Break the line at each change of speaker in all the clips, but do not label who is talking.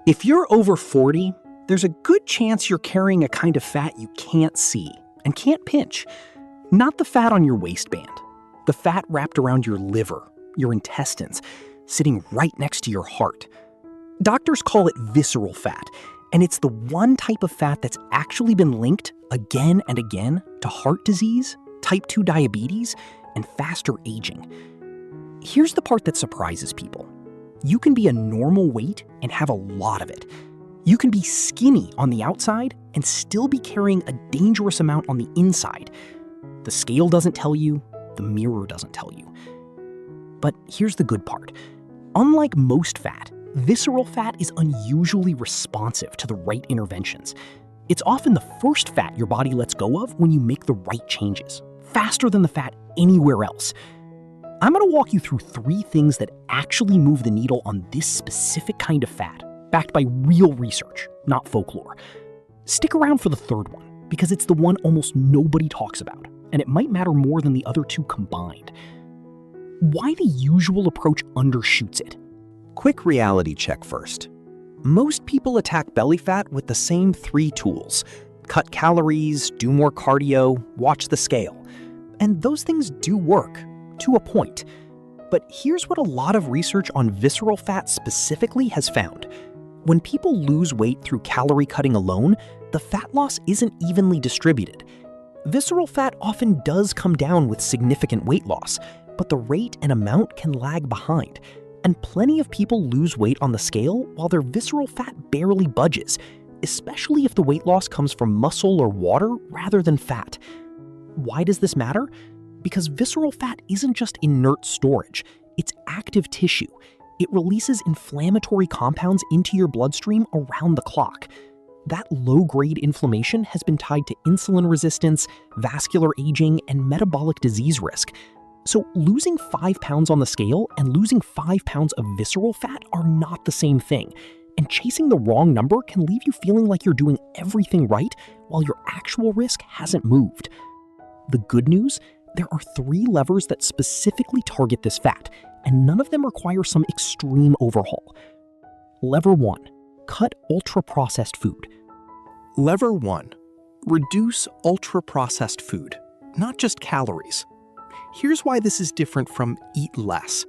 If you're over 40, there's a good chance you're carrying a kind of fat you can't see and can't pinch. Not the fat on your waistband, the fat wrapped around your liver, your intestines, sitting right next to your heart. Doctors call it visceral fat, and it's the one type of fat that's actually been linked again and again to heart disease, type 2 diabetes, and faster aging. Here's the part that surprises people. You can be a normal weight and have a lot of it. You can be skinny on the outside and still be carrying a dangerous amount on the inside. The scale doesn't tell you, the mirror doesn't tell you. But here's the good part. Unlike most fat, visceral fat is unusually responsive to the right interventions. It's often the first fat your body lets go of when you make the right changes, faster than the fat anywhere else. I'm going to walk you through 3 things that actually move the needle on this specific kind of fat, backed by real research, not folklore. Stick around for the third one, because it's the one almost nobody talks about, and it might matter more than the other 2 combined. Why the usual approach undershoots it?
Quick reality check first. Most people attack belly fat with the same 3 tools. Cut calories, do more cardio, watch the scale. And those things do work, to a point. But here's what a lot of research on visceral fat specifically has found. When people lose weight through calorie cutting alone, the fat loss isn't evenly distributed. Visceral fat often does come down with significant weight loss, but the rate and amount can lag behind. And plenty of people lose weight on the scale while their visceral fat barely budges, especially if the weight loss comes from muscle or water rather than fat. Why does this matter? Because visceral fat isn't just inert storage, it's active tissue. It releases inflammatory compounds into your bloodstream around the clock. That low-grade inflammation has been tied to insulin resistance, vascular aging, and metabolic disease risk. So losing 5 pounds on the scale and losing 5 pounds of visceral fat are not the same thing. And chasing the wrong number can leave you feeling like you're doing everything right while your actual risk hasn't moved. The good news? There are 3 levers that specifically target this fat, and none of them require some extreme overhaul. Lever 1. Cut ultra-processed food.
Lever 1. Reduce ultra-processed food, not just calories. Here's why this is different from eat less.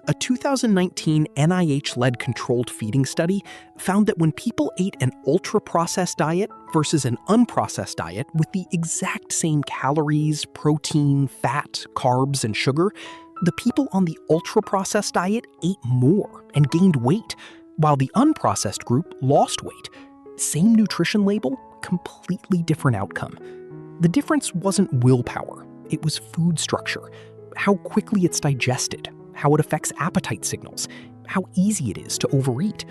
A 2019 NIH-led controlled feeding study found that when people ate an ultra-processed diet versus an unprocessed diet with the exact same calories, protein, fat, carbs, and sugar, the people on the ultra-processed diet ate more and gained weight, while the unprocessed group lost weight. Same nutrition label, completely different outcome. The difference wasn't willpower, it was food structure, how quickly it's digested, how it affects appetite signals, how easy it is to overeat.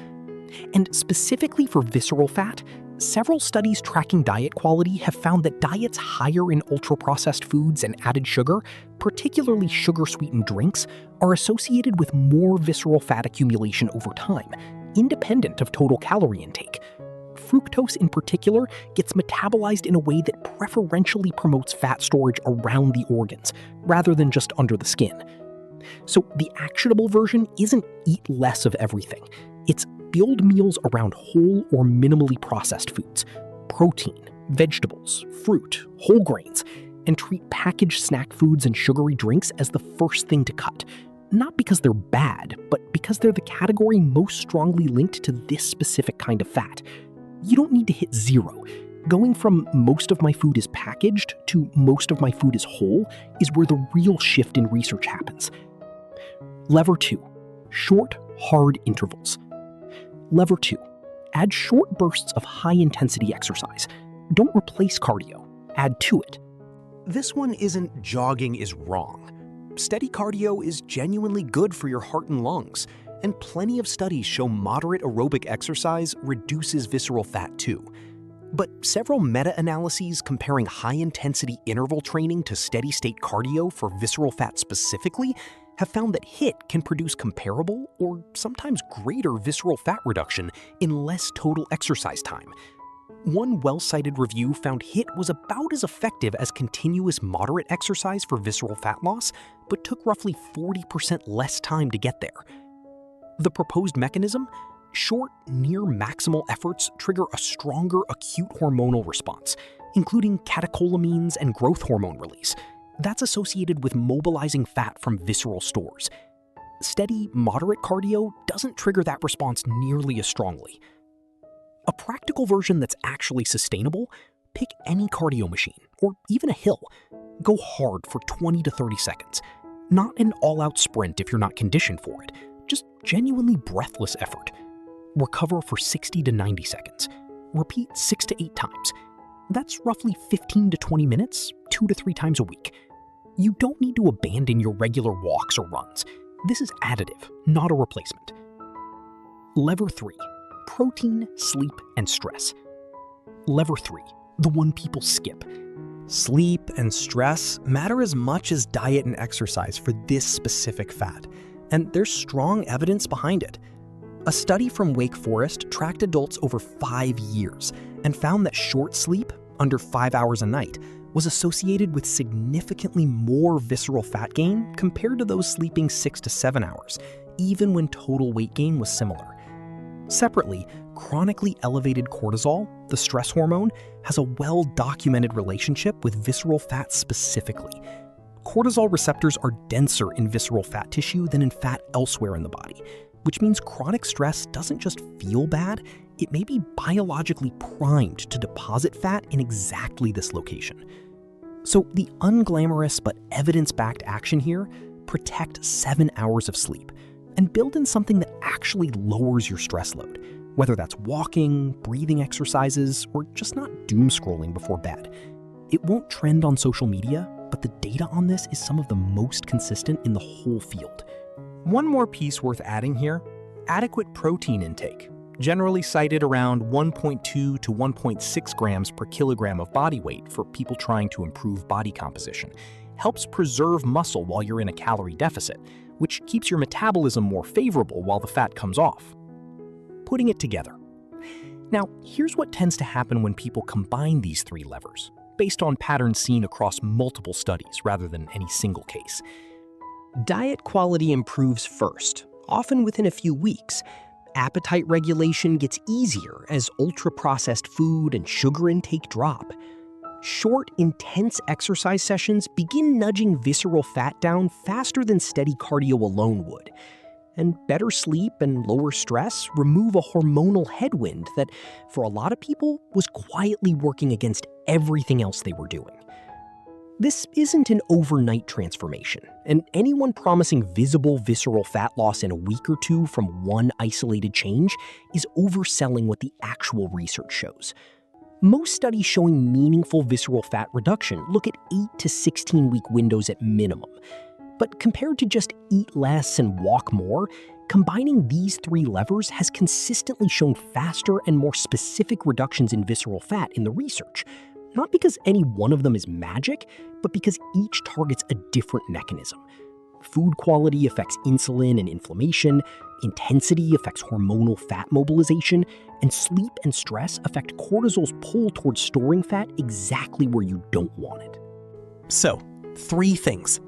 And specifically for visceral fat, several studies tracking diet quality have found that diets higher in ultra-processed foods and added sugar, particularly sugar-sweetened drinks, are associated with more visceral fat accumulation over time, independent of total calorie intake. Fructose in particular gets metabolized in a way that preferentially promotes fat storage around the organs, rather than just under the skin. So the actionable version isn't eat less of everything. It's build meals around whole or minimally processed foods, protein, vegetables, fruit, whole grains, and treat packaged snack foods and sugary drinks as the first thing to cut. Not because they're bad, but because they're the category most strongly linked to this specific kind of fat. You don't need to hit 0. Going from most of my food is packaged to most of my food is whole is where the real shift in research happens. Lever 2. Short, hard intervals. Lever 2. Add short bursts of high-intensity exercise. Don't replace cardio. Add to it.
This one isn't jogging is wrong. Steady cardio is genuinely good for your heart and lungs, and plenty of studies show moderate aerobic exercise reduces visceral fat too. But several meta-analyses comparing high-intensity interval training to steady-state cardio for visceral fat specifically have found that HIIT can produce comparable or sometimes greater visceral fat reduction in less total exercise time. One well-cited review found HIIT was about as effective as continuous moderate exercise for visceral fat loss, but took roughly 40% less time to get there. The proposed mechanism?
Short, near-maximal efforts trigger a stronger acute hormonal response, including catecholamines and growth hormone release. That's associated with mobilizing fat from visceral stores. Steady, moderate cardio doesn't trigger that response nearly as strongly. A practical version that's actually sustainable: pick any cardio machine, or even a hill. Go hard for 20 to 30 seconds. Not an all-out sprint if you're not conditioned for it, just genuinely breathless effort. Recover for 60 to 90 seconds. Repeat 6 to 8 times. That's roughly 15 to 20 minutes, 2 to 3 times a week. You don't need to abandon your regular walks or runs. This is additive, not a replacement. Lever 3, protein, sleep, and stress. Lever 3, the one people skip.
Sleep and stress matter as much as diet and exercise for this specific fat, and there's strong evidence behind it. A study from Wake Forest tracked adults over 5 years and found that short sleep, under 5 hours a night, was associated with significantly more visceral fat gain compared to those sleeping 6 to 7 hours, even when total weight gain was similar. Separately, chronically elevated cortisol, the stress hormone, has a well-documented relationship with visceral fat specifically. Cortisol receptors are denser in visceral fat tissue than in fat elsewhere in the body, which means chronic stress doesn't just feel bad, it may be biologically primed to deposit fat in exactly this location. So the unglamorous but evidence-backed action here: protect 7 hours of sleep and build in something that actually lowers your stress load, whether that's walking, breathing exercises, or just not doom scrolling before bed. It won't trend on social media, but the data on this is some of the most consistent in the whole field.
One more piece worth adding here: adequate protein intake, generally cited around 1.2 to 1.6 grams per kilogram of body weight for people trying to improve body composition, helps preserve muscle while you're in a calorie deficit, which keeps your metabolism more favorable while the fat comes off. Putting it together. Now, here's what tends to happen when people combine these 3 levers, based on patterns seen across multiple studies rather than any single case. Diet quality improves first, often within a few weeks. Appetite regulation gets easier as ultra-processed food and sugar intake drop. Short, intense exercise sessions begin nudging visceral fat down faster than steady cardio alone would. And better sleep and lower stress remove a hormonal headwind that, for a lot of people, was quietly working against everything else they were doing. This isn't an overnight transformation, and anyone promising visible visceral fat loss in a week or two from one isolated change is overselling what the actual research shows. Most studies showing meaningful visceral fat reduction look at 8 to 16-week windows at minimum. But compared to just eat less and walk more, combining these 3 levers has consistently shown faster and more specific reductions in visceral fat in the research. Not because any one of them is magic, but because each targets a different mechanism. Food quality affects insulin and inflammation, intensity affects hormonal fat mobilization, and sleep and stress affect cortisol's pull towards storing fat exactly where you don't want it.
So, 3 things.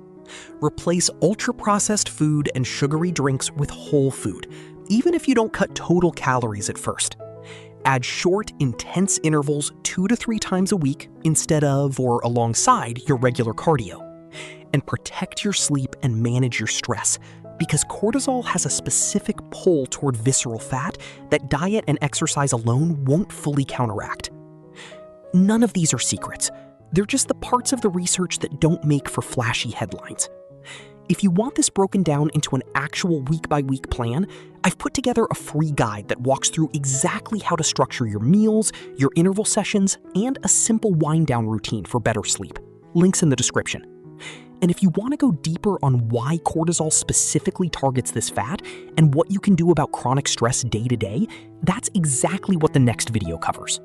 Replace ultra-processed food and sugary drinks with whole food, even if you don't cut total calories at first. Add short, intense intervals 2 to 3 times a week instead of or alongside your regular cardio. And protect your sleep and manage your stress, because cortisol has a specific pull toward visceral fat that diet and exercise alone won't fully counteract. None of these are secrets. They're just the parts of the research that don't make for flashy headlines. If you want this broken down into an actual week-by-week plan, I've put together a free guide that walks through exactly how to structure your meals, your interval sessions, and a simple wind-down routine for better sleep. Links in the description. And if you want to go deeper on why cortisol specifically targets this fat and what you can do about chronic stress day to day, that's exactly what the next video covers.